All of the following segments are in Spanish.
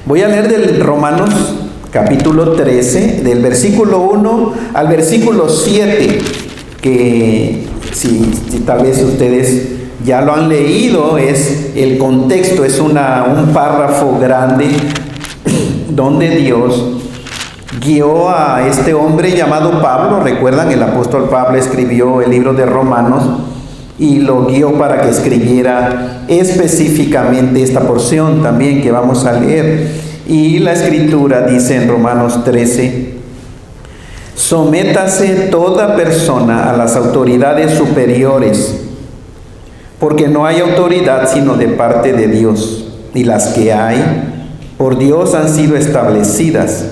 Voy a leer del Romanos capítulo 13, del versículo 1 al versículo 7, que si tal vez ustedes ya lo han leído, es el contexto, es un párrafo grande donde Dios guió a este hombre llamado Pablo. Recuerdan, el apóstol Pablo escribió el libro de Romanos y lo guió para que escribiera específicamente esta porción también que vamos a leer. Y la escritura dice en Romanos 13: sométase toda persona a las autoridades superiores, porque no hay autoridad sino de parte de Dios, y las que hay por Dios han sido establecidas.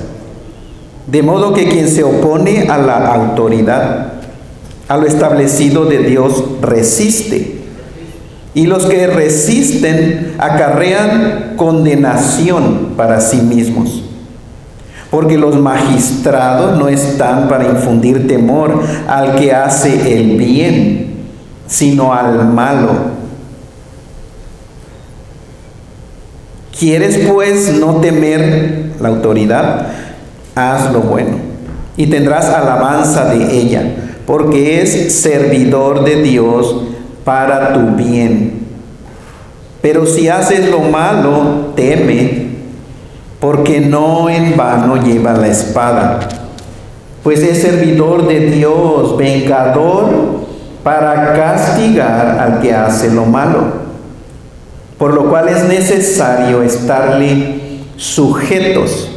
De modo que quien se opone a la autoridad, a lo establecido de Dios, resiste. Y los que resisten acarrean condenación para sí mismos. Porque los magistrados no están para infundir temor al que hace el bien, sino al malo. ¿Quieres pues no temer la autoridad? Haz lo bueno y tendrás alabanza de ella, porque es servidor de Dios para tu bien. Pero si haces lo malo, teme, porque no en vano lleva la espada, pues es servidor de Dios, vengador para castigar al que hace lo malo. Por lo cual es necesario estarle sujetos,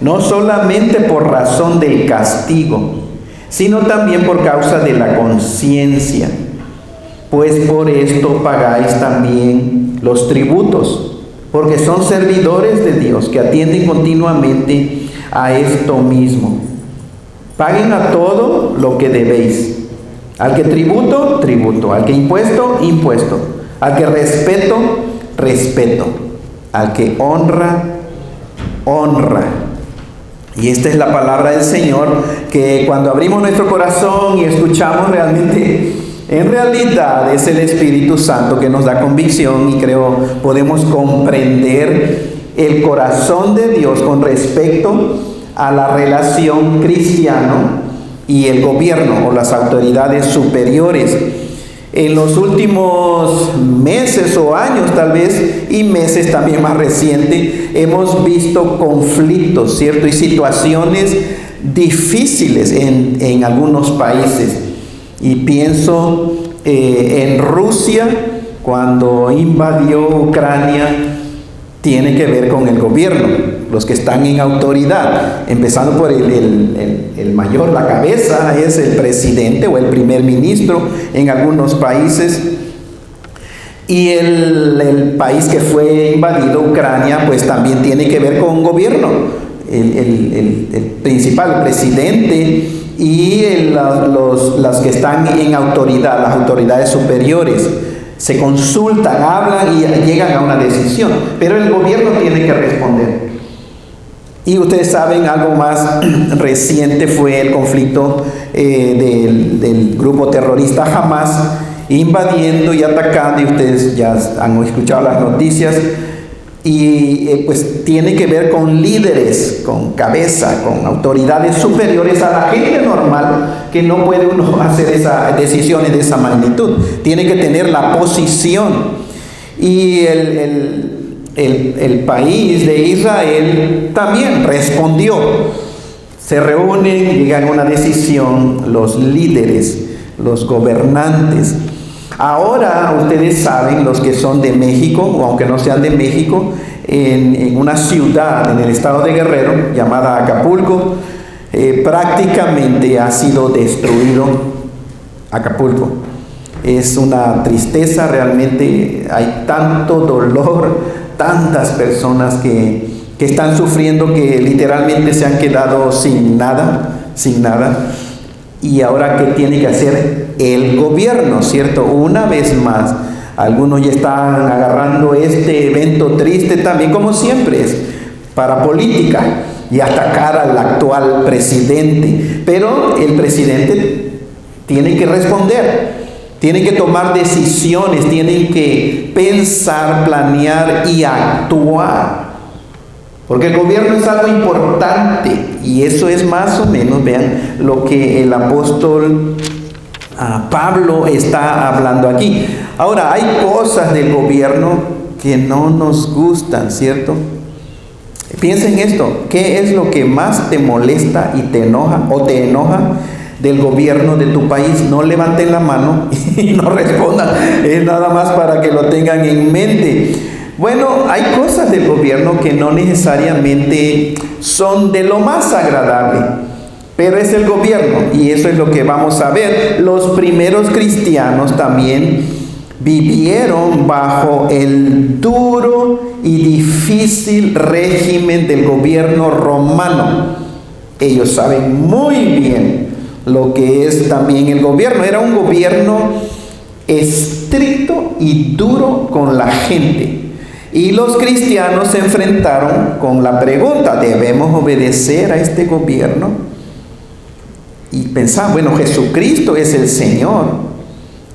no solamente por razón del castigo, sino también por causa de la conciencia, pues por esto pagáis también los tributos, porque son servidores de Dios que atienden continuamente a esto mismo. Paguen a todo lo que debéis. Al que tributo, tributo. Al que impuesto, impuesto. Al que respeto, respeto. Al que honra, honra. Y esta es la palabra del Señor, que cuando abrimos nuestro corazón y escuchamos realmente, en realidad es el Espíritu Santo que nos da convicción, y creo podemos comprender el corazón de Dios con respecto a la relación cristiano y el gobierno o las autoridades superiores. En los últimos meses o años tal vez, y meses también más recientes, hemos visto conflictos, ¿cierto? Y situaciones difíciles en algunos países. Y pienso en Rusia, cuando invadió Ucrania, tiene que ver con el gobierno, los que están en autoridad, empezando por el mayor, la cabeza es el presidente o el primer ministro en algunos países. Y el país que fue invadido, Ucrania, pues también tiene que ver con gobierno, el principal, el presidente, y los que están en autoridad, las autoridades superiores, se consultan, hablan y llegan a una decisión, pero el gobierno tiene que responder. Y ustedes saben, algo más reciente fue el conflicto del grupo terrorista Hamas, invadiendo y atacando, y ustedes ya han escuchado las noticias, y pues tiene que ver con líderes, con cabeza, con autoridades superiores a la gente normal, que no puede uno hacer esas decisiones de esa magnitud. Tiene que tener la posición. Y el país de Israel también respondió. Se reúnen, llegan a una decisión los líderes, los gobernantes. Ahora ustedes saben, los que son de México, o aunque no sean de México, en una ciudad en el estado de Guerrero llamada Acapulco, prácticamente ha sido destruido Acapulco. Es una tristeza, realmente hay tanto dolor, tantas personas que están sufriendo, que literalmente se han quedado sin nada. Y ahora, ¿qué tiene que hacer el gobierno, cierto? Una vez más, algunos ya están agarrando este evento triste también, como siempre es, para política y atacar al actual presidente. Pero el presidente tiene que responder, tiene que tomar decisiones, tiene que pensar, planear y actuar. Porque el gobierno es algo importante y eso es más o menos, vean, lo que el apóstol Pablo está hablando aquí. Ahora, hay cosas del gobierno que no nos gustan, ¿cierto? Piensa en esto, ¿qué es lo que más te molesta y te enoja o te enoja del gobierno de tu país? No levanten la mano y no respondan, es nada más para que lo tengan en mente. Bueno, hay cosas del gobierno que no necesariamente son de lo más agradable, pero es el gobierno y eso es lo que vamos a ver. Los primeros cristianos también vivieron bajo el duro y difícil régimen del gobierno romano. Ellos saben muy bien lo que es también el gobierno. Era un gobierno estricto y duro con la gente. Y los cristianos se enfrentaron con la pregunta, ¿debemos obedecer a este gobierno? Y pensaban, bueno, Jesucristo es el Señor,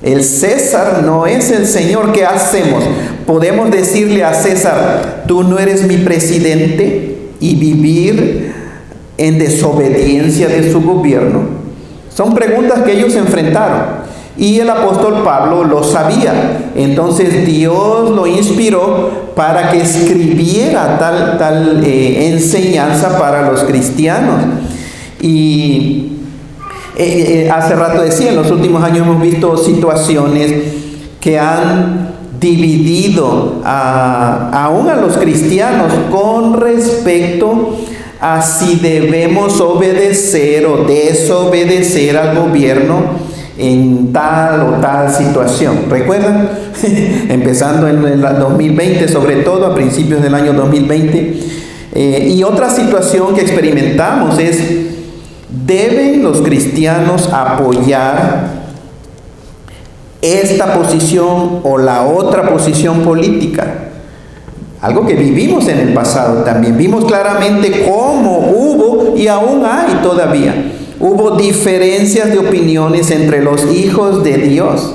el César no es el Señor, ¿qué hacemos? ¿Podemos decirle a César, tú no eres mi presidente, y vivir en desobediencia de su gobierno? Son preguntas que ellos enfrentaron. Y el apóstol Pablo lo sabía. Entonces Dios lo inspiró para que escribiera tal enseñanza para los cristianos. Y hace rato decía, en los últimos años hemos visto situaciones que han dividido aún a los cristianos con respecto a si debemos obedecer o desobedecer al gobierno en tal o tal situación. ¿Recuerdan? Empezando en el 2020, sobre todo a principios del año 2020. Y otra situación que experimentamos es, ¿deben los cristianos apoyar esta posición o la otra posición política? Algo que vivimos en el pasado también. Vimos claramente cómo hubo y aún hay todavía. Hubo diferencias de opiniones entre los hijos de Dios.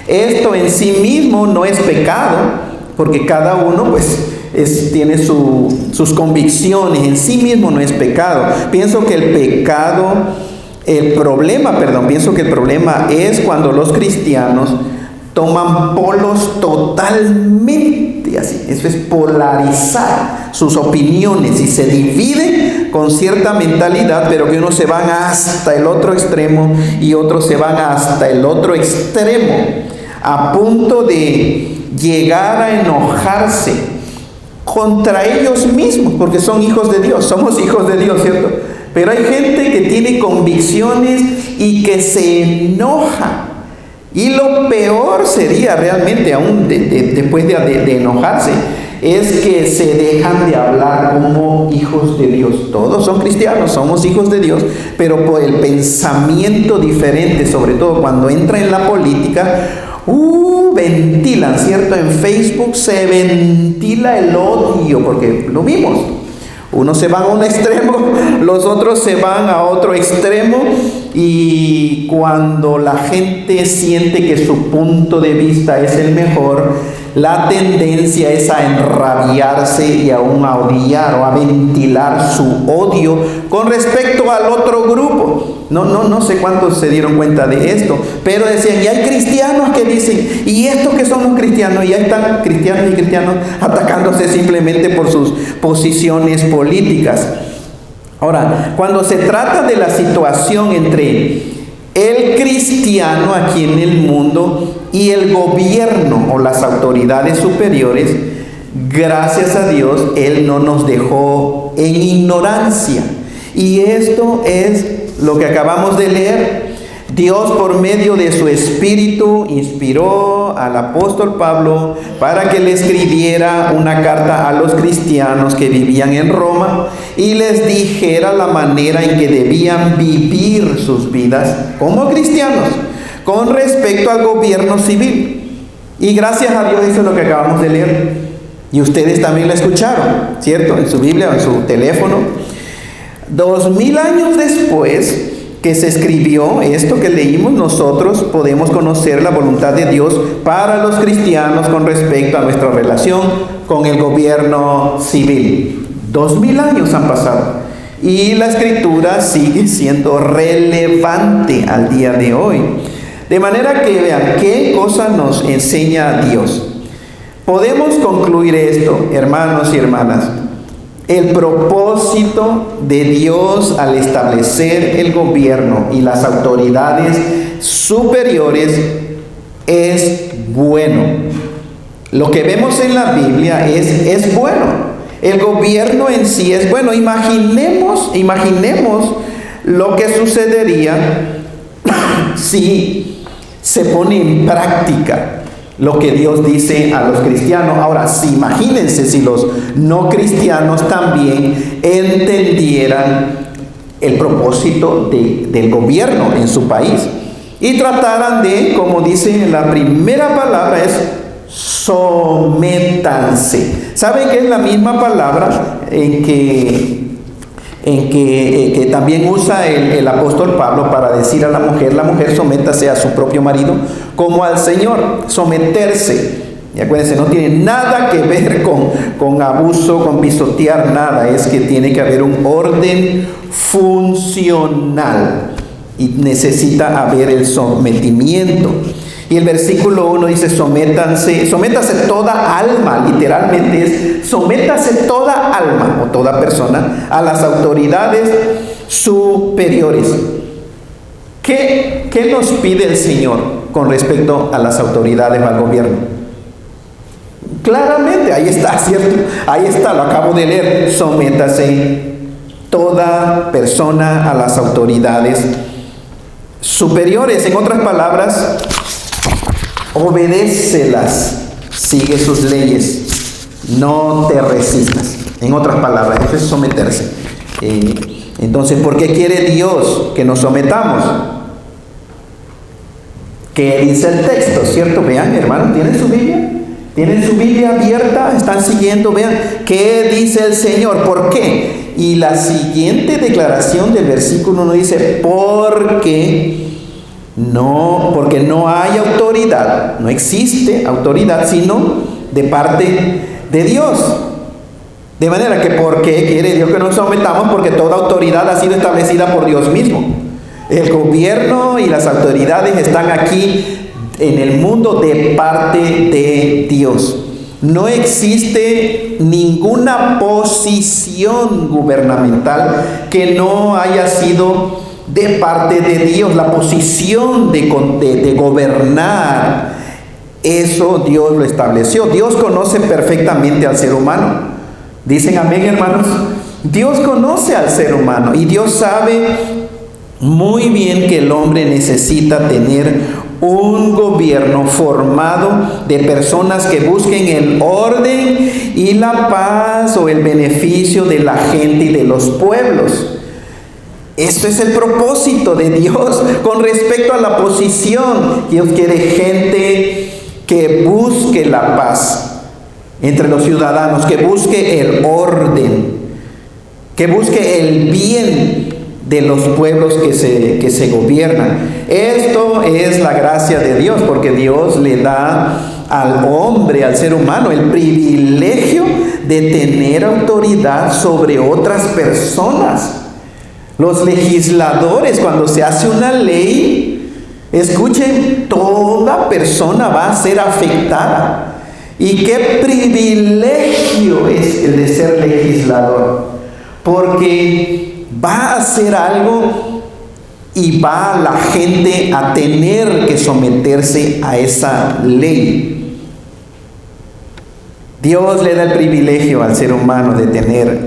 Esto en sí mismo no es pecado, porque cada uno tiene sus convicciones. En sí mismo no es pecado. Pienso que el problema es cuando los cristianos toman polos totalmente así. Eso es polarizar sus opiniones y se dividen con cierta mentalidad, pero que unos se van hasta el otro extremo y otros se van hasta el otro extremo, a punto de llegar a enojarse contra ellos mismos, porque son hijos de Dios, somos hijos de Dios, ¿cierto? Pero hay gente que tiene convicciones y que se enoja. Y lo peor sería realmente, aún después de enojarse, es que se dejan de hablar como hijos de Dios. Todos son cristianos, somos hijos de Dios, pero por el pensamiento diferente, sobre todo cuando entra en la política, ventilan, ¿cierto? En Facebook se ventila el odio, porque lo vimos. Unos se van a un extremo, los otros se van a otro extremo, y cuando la gente siente que su punto de vista es el mejor, la tendencia es a enrabiarse y aún a odiar o a ventilar su odio con respecto al otro grupo. No sé cuántos se dieron cuenta de esto, pero decían, y hay cristianos que dicen, y estos que son los cristianos, y ahí están cristianos y cristianos atacándose simplemente por sus posiciones políticas. Ahora, cuando se trata de la situación entre el cristiano aquí en el mundo y el gobierno o las autoridades superiores, gracias a Dios, Él no nos dejó en ignorancia. Y esto es lo que acabamos de leer. Dios, por medio de su Espíritu, inspiró al apóstol Pablo para que le escribiera una carta a los cristianos que vivían en Roma y les dijera la manera en que debían vivir sus vidas como cristianos con respecto al gobierno civil. Y gracias a Dios, eso es lo que acabamos de leer. Y ustedes también lo escucharon, ¿cierto? En su Biblia o en su teléfono. 2000 años después que se escribió esto que leímos, nosotros podemos conocer la voluntad de Dios para los cristianos con respecto a nuestra relación con el gobierno civil. 2000 años han pasado. Y la Escritura sigue siendo relevante al día de hoy. De manera que vean qué cosa nos enseña Dios. Podemos concluir esto, hermanos y hermanas. El propósito de Dios al establecer el gobierno y las autoridades superiores es bueno. Lo que vemos en la Biblia es bueno. El gobierno en sí es bueno. Imaginemos lo que sucedería si se pone en práctica lo que Dios dice a los cristianos. Ahora, imagínense si los no cristianos también entendieran el propósito del gobierno en su país y trataran de, como dice la primera palabra, es sométanse. ¿Saben que es la misma palabra que también usa el apóstol Pablo para decir a la mujer sométase a su propio marido como al Señor? Someterse. Y acuérdense, no tiene nada que ver con abuso, con pisotear, nada. Es que tiene que haber un orden funcional y necesita haber el sometimiento. Y el versículo 1 dice: sométase toda alma, literalmente es sométase toda alma o toda persona a las autoridades superiores. ¿Qué nos pide el Señor con respecto a las autoridades o al gobierno? Claramente, ahí está, ¿cierto? Ahí está, lo acabo de leer. Sométase toda persona a las autoridades superiores. En otras palabras, obedécelas, sigue sus leyes, no te resistas. En otras palabras, eso es someterse. Entonces, ¿por qué quiere Dios que nos sometamos? ¿Qué dice el texto? ¿Cierto? Vean, hermanos, ¿tienen su Biblia? ¿Tienen su Biblia abierta? ¿Están siguiendo? Vean, ¿qué dice el Señor? ¿Por qué? Y la siguiente declaración del versículo 1 dice: porque no hay autoridad, no existe autoridad sino de parte de Dios. De manera que, ¿por qué quiere Dios que nos sometamos? Porque toda autoridad ha sido establecida por Dios mismo. El gobierno y las autoridades están aquí en el mundo de parte de Dios. No existe ninguna posición gubernamental que no haya sido de parte de Dios. La posición de gobernar, eso Dios lo estableció. Dios conoce perfectamente al ser humano. ¿Dicen amén, hermanos? Dios conoce al ser humano y Dios sabe muy bien que el hombre necesita tener un gobierno formado de personas que busquen el orden y la paz o el beneficio de la gente y de los pueblos. Esto es el propósito de Dios con respecto a la posición. Dios quiere gente que busque la paz entre los ciudadanos, que busque el orden, que busque el bien de los pueblos que se gobiernan. Esto es la gracia de Dios, porque Dios le da al hombre, al ser humano, el privilegio de tener autoridad sobre otras personas. Los legisladores, cuando se hace una ley, escuchen, toda persona va a ser afectada. Y qué privilegio es el de ser legislador, porque va a hacer algo y va la gente a tener que someterse a esa ley. Dios le da el privilegio al ser humano de tener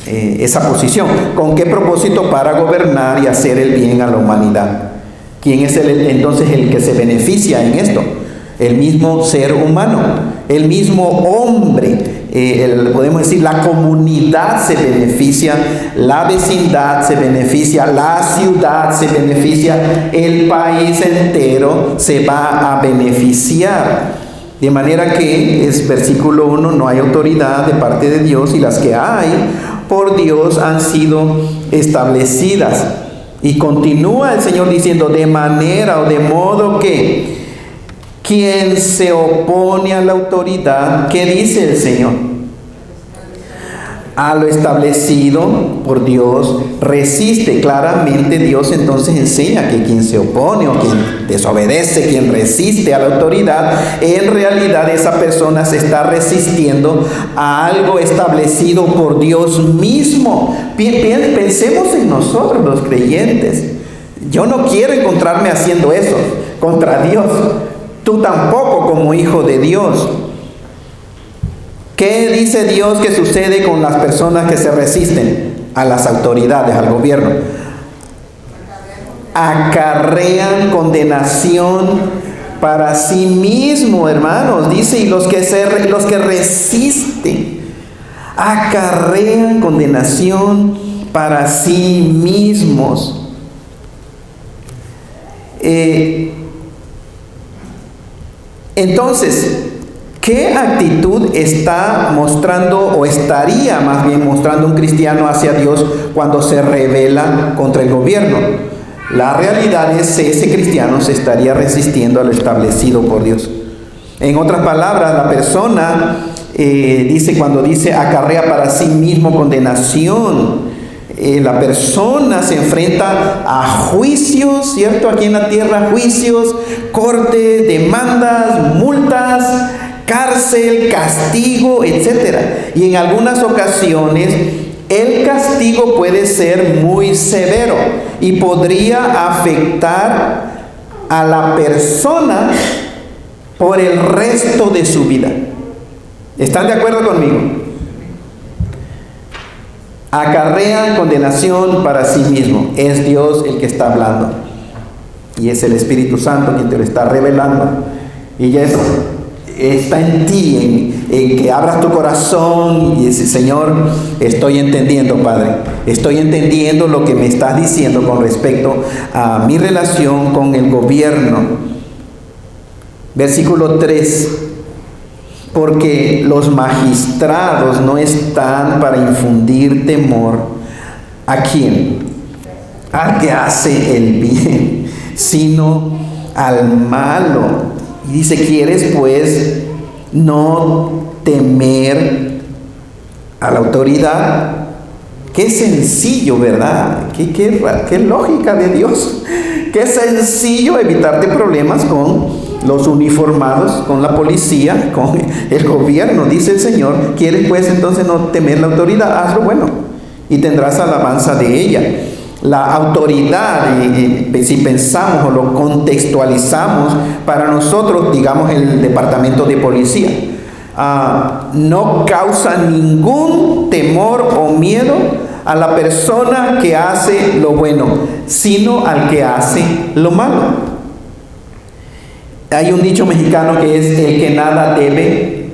esa posición. ¿Con qué propósito? Para gobernar y hacer el bien a la humanidad. ¿Quién es entonces el que se beneficia en esto? El mismo ser humano, el mismo hombre. Podemos decir, la comunidad se beneficia, la vecindad se beneficia, la ciudad se beneficia, el país entero se va a beneficiar. De manera que, es versículo 1, no hay autoridad de parte de Dios, y las que hay por Dios han sido establecidas. Y continúa el Señor diciendo: de manera o de modo que quien se opone a la autoridad, ¿qué dice el Señor? a lo establecido por Dios resiste. Claramente Dios entonces enseña que quien se opone o quien desobedece, quien resiste a la autoridad, en realidad esa persona se está resistiendo a algo establecido por Dios mismo. Pensemos en nosotros los creyentes. Yo no quiero encontrarme haciendo eso contra Dios. Tú tampoco como hijo de Dios. ¿Qué dice Dios que sucede con las personas que se resisten a las autoridades, al gobierno? Acarrean condenación para sí mismo, hermanos. Dice, y los que resisten, acarrean condenación para sí mismos. Entonces, ¿qué actitud está mostrando o estaría más bien mostrando un cristiano hacia Dios cuando se rebela contra el gobierno? La realidad es que ese cristiano se estaría resistiendo a lo establecido por Dios. En otras palabras, la persona cuando dice acarrea para sí mismo condenación, la persona se enfrenta a juicios, ¿cierto? Aquí en la tierra, juicios, cortes, demandas, multas, cárcel, castigo, etc. Y en algunas ocasiones el castigo puede ser muy severo y podría afectar a la persona por el resto de su vida. ¿Están de acuerdo conmigo? Acarrean condenación para sí mismo. Es Dios el que está hablando. Y es el Espíritu Santo quien te lo está revelando. Y ya está en ti, en que abras tu corazón y dices, Señor, estoy entendiendo, Padre. Estoy entendiendo lo que me estás diciendo con respecto a mi relación con el gobierno. Versículo 3. Porque los magistrados no están para infundir temor. ¿A quién? Al que hace el bien, sino al malo. Y dice, ¿quieres pues no temer a la autoridad? Qué sencillo, ¿verdad? Qué lógica de Dios. Qué sencillo evitarte problemas con los uniformados, con la policía, con el gobierno. Dice el Señor, ¿quieres pues entonces no temer la autoridad? Hazlo bueno y tendrás alabanza de ella. La autoridad, si pensamos o lo contextualizamos para nosotros, digamos el departamento de policía, no causa ningún temor o miedo a la persona que hace lo bueno, sino al que hace lo malo. Hay un dicho mexicano que es: el que nada debe,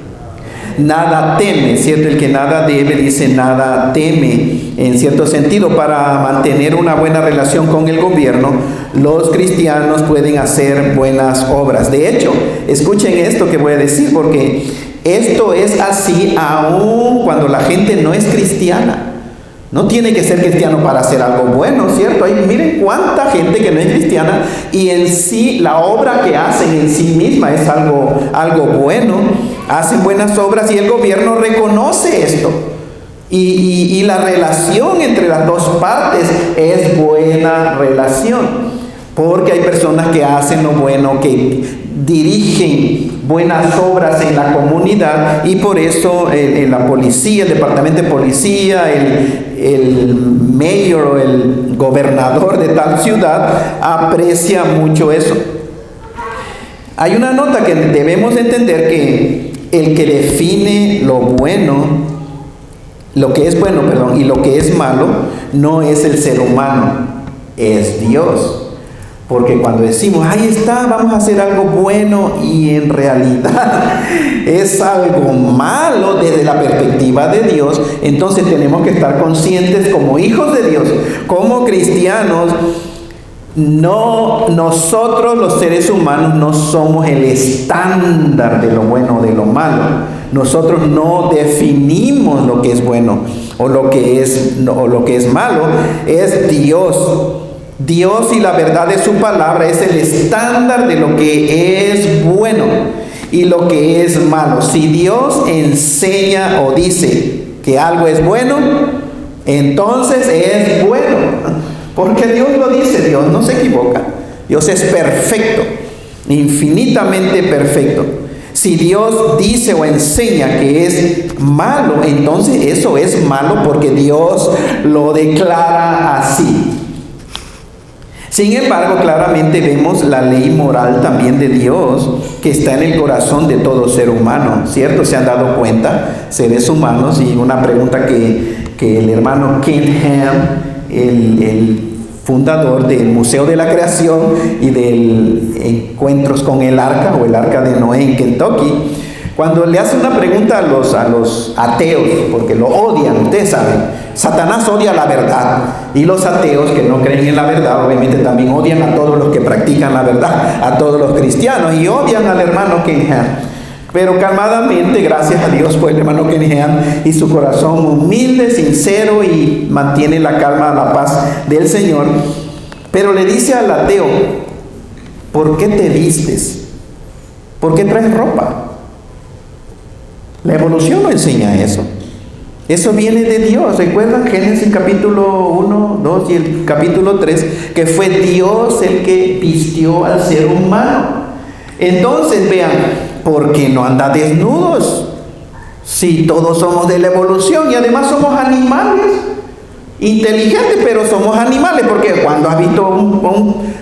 nada teme, ¿cierto? El que nada debe, dice, nada teme. En cierto sentido, para mantener una buena relación con el gobierno, los cristianos pueden hacer buenas obras. De hecho, escuchen esto que voy a decir, porque esto es así aún cuando la gente no es cristiana. No tiene que ser cristiano para hacer algo bueno, ¿cierto? Miren cuánta gente que no es cristiana y en sí la obra que hacen en sí misma es algo bueno. Hacen buenas obras y el gobierno reconoce esto. Y la relación entre las dos partes es buena relación. Porque hay personas que hacen lo bueno, que dirigen buenas obras en la comunidad, y por eso la policía, el departamento de policía, el mayor o el gobernador de tal ciudad aprecia mucho eso. Hay una nota que debemos entender, que el que define lo bueno, lo que es bueno, y lo que es malo, no es el ser humano, es Dios. Porque cuando decimos, ahí está, vamos a hacer algo bueno, y en realidad es algo malo desde la perspectiva de Dios, entonces tenemos que estar conscientes como hijos de Dios, como cristianos. No, nosotros los seres humanos no somos el estándar de lo bueno o de lo malo. Nosotros no definimos lo que es bueno o lo que es malo. Es Dios. Dios y la verdad de su palabra es el estándar de lo que es bueno y lo que es malo. Si Dios enseña o dice que algo es bueno, entonces es bueno. Porque Dios lo dice, Dios no se equivoca. Dios es perfecto, infinitamente perfecto. Si Dios dice o enseña que es malo, entonces eso es malo porque Dios lo declara así. Sin embargo, claramente vemos la ley moral también de Dios que está en el corazón de todo ser humano, ¿cierto? Se han dado cuenta, seres humanos, y una pregunta que el hermano Ken Ham, el fundador del Museo de la Creación y del Encuentros con el Arca, o el Arca de Noé en Kentucky, cuando le hace una pregunta a los ateos, porque lo odian, ustedes saben, Satanás odia la verdad, y los ateos que no creen en la verdad, obviamente también odian a todos los que practican la verdad, a todos los cristianos, y odian al hermano Ken Ham. Pero calmadamente, gracias a Dios, pues el hermano Ken Ham y su corazón humilde, sincero, y mantiene la calma, la paz del Señor. Pero le dice al ateo, ¿por qué te vistes? ¿Por qué traes ropa? La evolución no enseña eso. Eso viene de Dios. ¿Recuerdan Génesis capítulo 1, 2 y el capítulo 3? Que fue Dios el que vistió al ser humano. Entonces, vean, ¿por qué no anda desnudos? Si todos somos de la evolución y además somos animales. Inteligentes, pero somos animales. Porque cuando has visto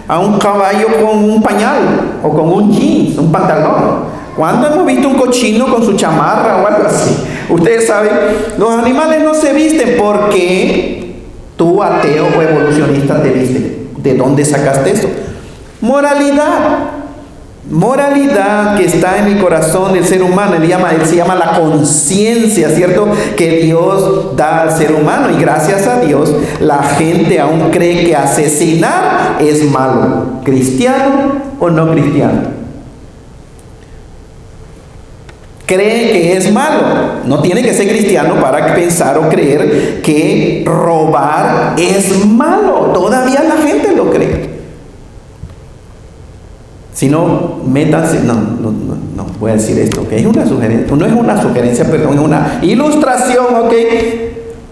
a un caballo con un pañal o con un jeans, un pantalón, ¿cuándo hemos visto un cochino con su chamarra o algo así? Ustedes saben, los animales no se visten. Porque tú, ateo o evolucionista, te vistes. ¿De dónde sacaste eso? Moralidad que está en el corazón del ser humano. Él se llama la conciencia, ¿cierto? Que Dios da al ser humano. Y gracias a Dios, la gente aún cree que asesinar es malo, cristiano o no cristiano. Creen que es malo. No tiene que ser cristiano para pensar o creer que robar es malo. Todavía la gente lo cree. Si no, métanse, no, voy a decir esto, ¿ok? Es una sugerencia, no es una sugerencia, perdón, es una ilustración, ¿ok?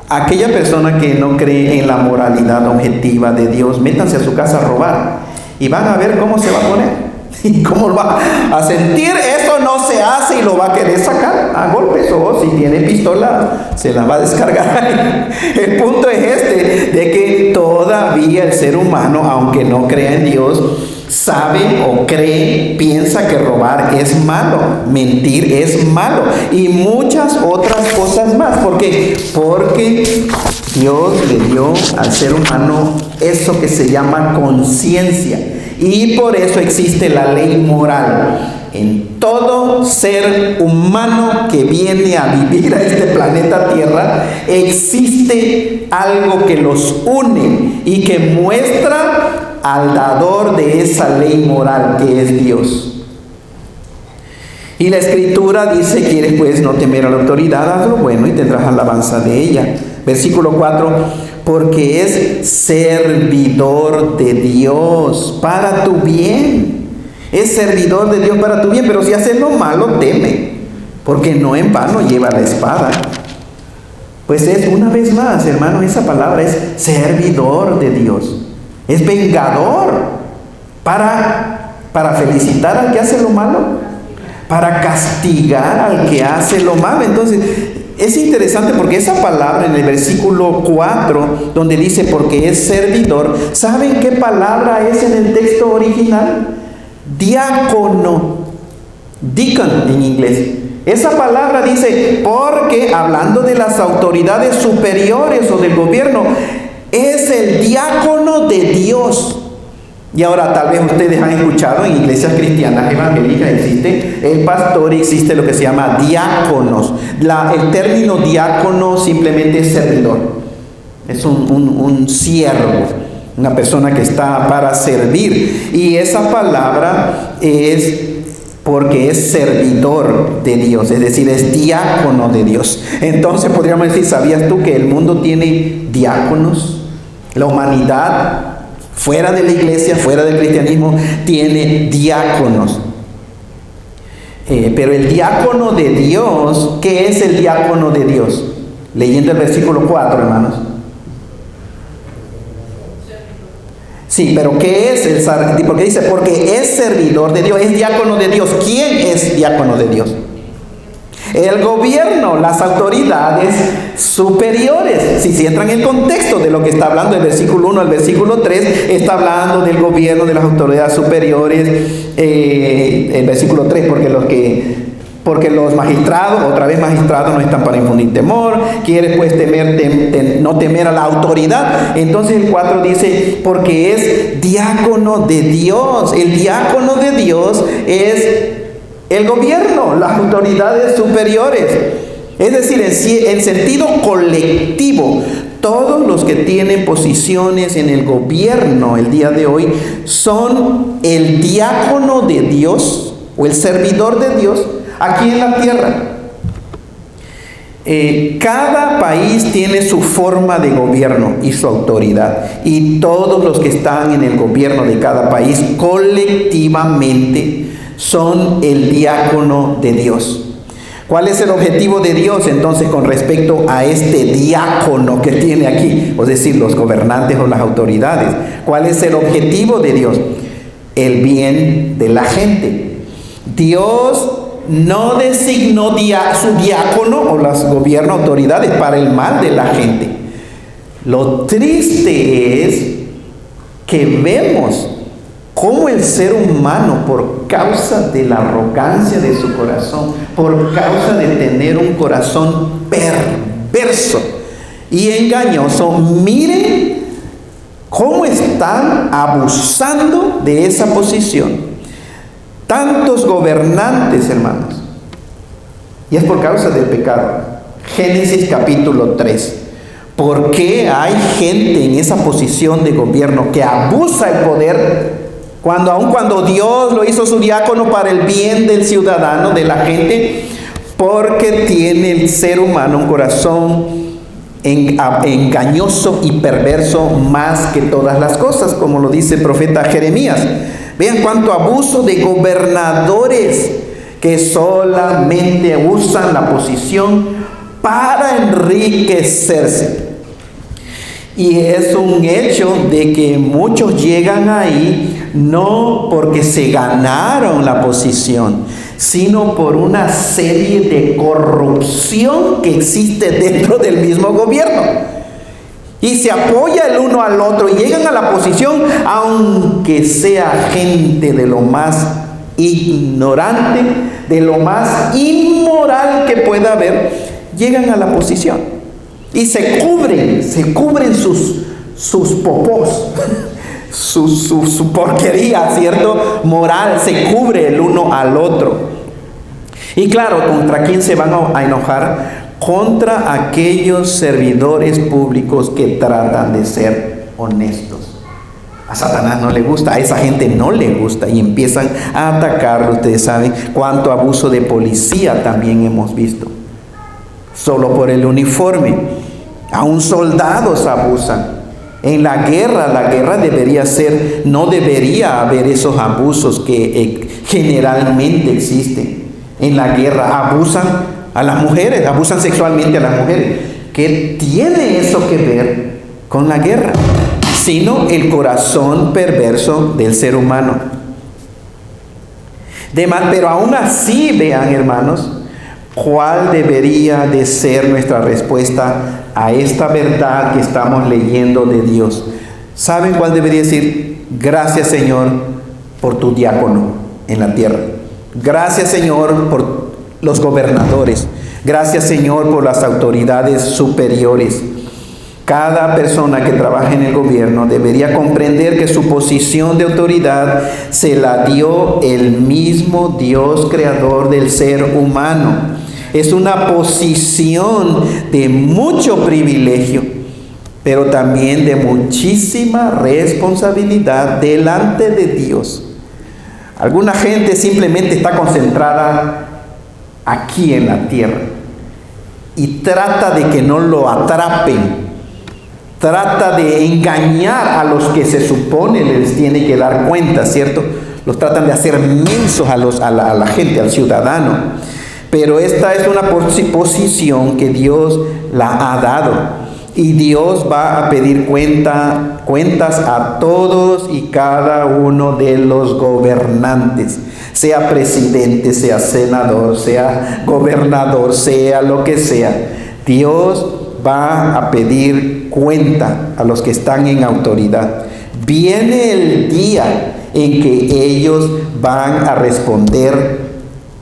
Aquella persona que no cree en la moralidad objetiva de Dios, métanse a su casa a robar y van a ver cómo se va a poner. ¿Y cómo lo va a sentir? Eso no se hace y lo va a querer sacar a golpes, o si tiene pistola se la va a descargar. El punto es de que todavía el ser humano, aunque no crea en Dios, sabe o cree, piensa que robar es malo, mentir es malo y muchas otras cosas más. ¿Por qué? Porque Dios le dio al ser humano eso que se llama conciencia. Y por eso existe la ley moral. En todo ser humano que viene a vivir a este planeta Tierra, existe algo que los une y que muestra al dador de esa ley moral, que es Dios. Y la Escritura dice: ¿quieres pues no temer a la autoridad? Haz lo bueno y tendrás alabanza de ella. Versículo 4. Porque es servidor de Dios para tu bien. Es servidor de Dios para tu bien. Pero si haces lo malo, teme, porque no en vano lleva la espada. Pues es, una vez más, hermano, esa palabra es servidor de Dios. Es vengador. Para felicitar al que hace lo malo, para castigar al que hace lo malo. Entonces, es interesante porque esa palabra en el versículo 4, donde dice porque es servidor, ¿saben qué palabra es en el texto original? Diácono. Deacon en inglés. Esa palabra dice, porque hablando de las autoridades superiores o del gobierno, es el diácono de Dios. Y ahora tal vez ustedes han escuchado en iglesias cristianas evangélicas existe el pastor y existe lo que se llama diáconos. El término diácono simplemente es servidor. Es un siervo, una persona que está para servir. Y esa palabra es porque es servidor de Dios, es decir, es diácono de Dios. Entonces podríamos decir, ¿sabías tú que el mundo tiene diáconos? La humanidad, fuera de la iglesia, fuera del cristianismo, tiene diáconos. Pero el diácono de Dios, ¿qué es el diácono de Dios? Leyendo el versículo 4, hermanos. Sí, pero ¿qué es el sacerdote? Porque dice, porque es servidor de Dios, es diácono de Dios. ¿Quién es diácono de Dios? El gobierno, las autoridades superiores. Si entran en el contexto de lo que está hablando el versículo 1 al versículo 3, está hablando del gobierno, de las autoridades superiores. El versículo 3, porque los magistrados, otra vez magistrados, no están para infundir temor. Quieres pues no temer a la autoridad. Entonces el 4 dice, porque es diácono de Dios. El diácono de Dios es el gobierno, las autoridades superiores. Es decir, en sentido colectivo, todos los que tienen posiciones en el gobierno el día de hoy son el diácono de Dios o el servidor de Dios aquí en la tierra. Cada país tiene su forma de gobierno y su autoridad, y todos los que están en el gobierno de cada país colectivamente son el diácono de Dios. ¿Cuál es el objetivo de Dios entonces con respecto a este diácono que tiene aquí? Es decir, los gobernantes o las autoridades. ¿Cuál es el objetivo de Dios? El bien de la gente. Dios no designó su diácono o las gobierno autoridades para el mal de la gente. Lo triste es que vemos cómo el ser humano, por causa de la arrogancia de su corazón, por causa de tener un corazón perverso y engañoso, miren cómo están abusando de esa posición. Tantos gobernantes, hermanos, y es por causa del pecado. Génesis capítulo 3. ¿Por qué hay gente en esa posición de gobierno que abusa el poder? Aun cuando Dios lo hizo su diácono para el bien del ciudadano, de la gente, porque tiene el ser humano un corazón engañoso y perverso más que todas las cosas, como lo dice el profeta Jeremías. Vean cuánto abuso de gobernadores que solamente usan la posición para enriquecerse. Y es un hecho de que muchos llegan ahí no porque se ganaron la posición, sino por una serie de corrupción que existe dentro del mismo gobierno. Y se apoya el uno al otro y llegan a la posición, aunque sea gente de lo más ignorante, de lo más inmoral que pueda haber, llegan a la posición. Y se cubren sus popós, su porquería, ¿cierto? Moral, se cubre el uno al otro. Y claro, ¿contra quién se van a enojar? Contra aquellos servidores públicos que tratan de ser honestos. A Satanás no le gusta, a esa gente no le gusta y empiezan a atacarlo. Ustedes saben cuánto abuso de policía también hemos visto. Solo por el uniforme. Aún soldados abusan. En la guerra no debería haber esos abusos que generalmente existen. En la guerra abusan a las mujeres, abusan sexualmente a las mujeres. ¿Qué tiene eso que ver con la guerra? Sino el corazón perverso del ser humano. Pero aún así, vean, hermanos, ¿cuál debería de ser nuestra respuesta a esta verdad que estamos leyendo de Dios? ¿Saben cuál debería decir? Gracias, Señor, por tu diácono en la tierra. Gracias, Señor, por los gobernadores. Gracias, Señor, por las autoridades superiores. Cada persona que trabaja en el gobierno debería comprender que su posición de autoridad se la dio el mismo Dios creador del ser humano. Es una posición de mucho privilegio, pero también de muchísima responsabilidad delante de Dios. Alguna gente simplemente está concentrada aquí en la tierra y trata de que no lo atrapen. Trata de engañar a los que se supone les tiene que dar cuenta, ¿cierto? Los tratan de hacer mensos a la gente, al ciudadano. Pero esta es una posición que Dios la ha dado. Y Dios va a pedir cuentas a todos y cada uno de los gobernantes, sea presidente, sea senador, sea gobernador, sea lo que sea. Dios va a pedir cuenta a los que están en autoridad. Viene el día en que ellos van a responder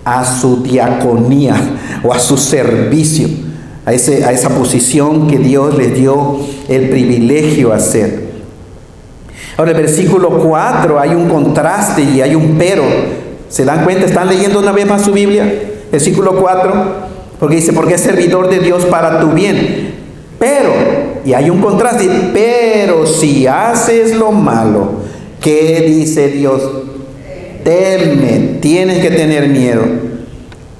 a su diaconía o a su servicio, a esa posición que Dios les dio el privilegio de hacer. Ahora, el versículo 4 hay un contraste y hay un pero. ¿Se dan cuenta? ¿Están leyendo una vez más su Biblia? Versículo 4, porque dice, porque es servidor de Dios para tu bien. Pero, y hay un contraste, pero si haces lo malo, ¿qué dice Dios? Teme, tienes que tener miedo.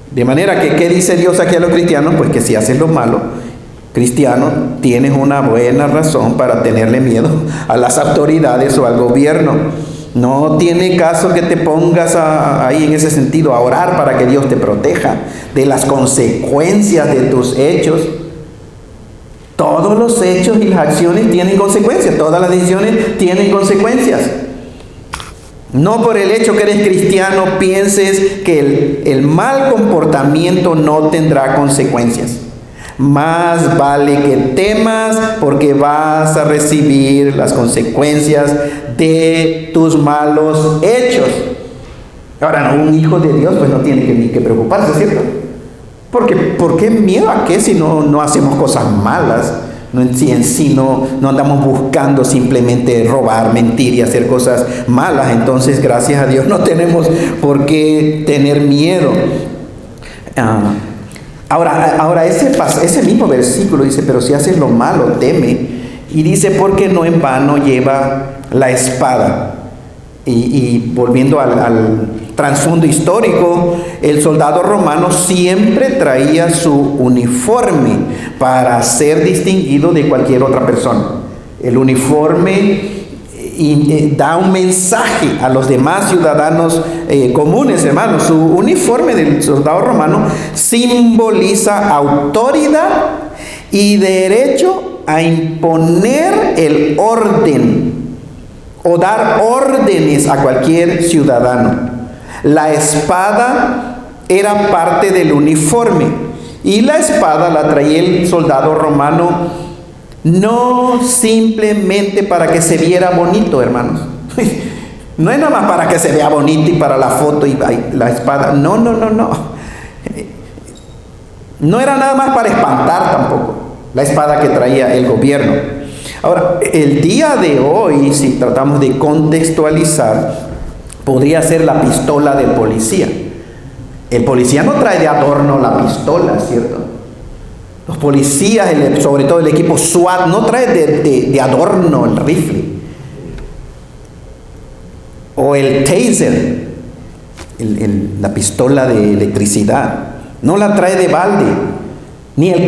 De manera que, ¿qué dice Dios aquí a los cristianos? Pues que si haces lo malo, cristiano, tienes una buena razón para tenerle miedo a las autoridades o al gobierno. No tiene caso que te pongas ahí en ese sentido a orar para que Dios te proteja de las consecuencias de tus hechos. Todos los hechos y las acciones tienen consecuencias, todas las decisiones tienen consecuencias. No por el hecho que eres cristiano pienses que el mal comportamiento no tendrá consecuencias. Más vale que temas porque vas a recibir las consecuencias de tus malos hechos. Ahora, un hijo de Dios pues no tiene ni que preocuparse, ¿cierto? Porque ¿por qué miedo a qué si no hacemos cosas malas? En sí no andamos buscando simplemente robar, mentir y hacer cosas malas. Entonces, gracias a Dios, no tenemos por qué tener miedo. Ahora ese mismo versículo dice, pero si haces lo malo, teme. Y dice, porque no en vano lleva la espada. Y volviendo al trasfondo histórico, el soldado romano siempre traía su uniforme para ser distinguido de cualquier otra persona. El uniforme da un mensaje a los demás ciudadanos comunes, hermanos. Su uniforme del soldado romano simboliza autoridad y derecho a imponer el orden o dar órdenes a cualquier ciudadano. La espada era parte del uniforme y la espada la traía el soldado romano no simplemente para que se viera bonito, hermanos. No es nada más para que se vea bonito y para la foto y la espada. No. No era nada más para espantar tampoco la espada que traía el gobierno. Ahora, el día de hoy, si tratamos de contextualizar, podría ser la pistola del policía. El policía no trae de adorno la pistola, ¿cierto? Los policías, sobre todo el equipo SWAT, no trae de adorno el rifle. O el taser, la pistola de electricidad. No la trae de balde. Ni el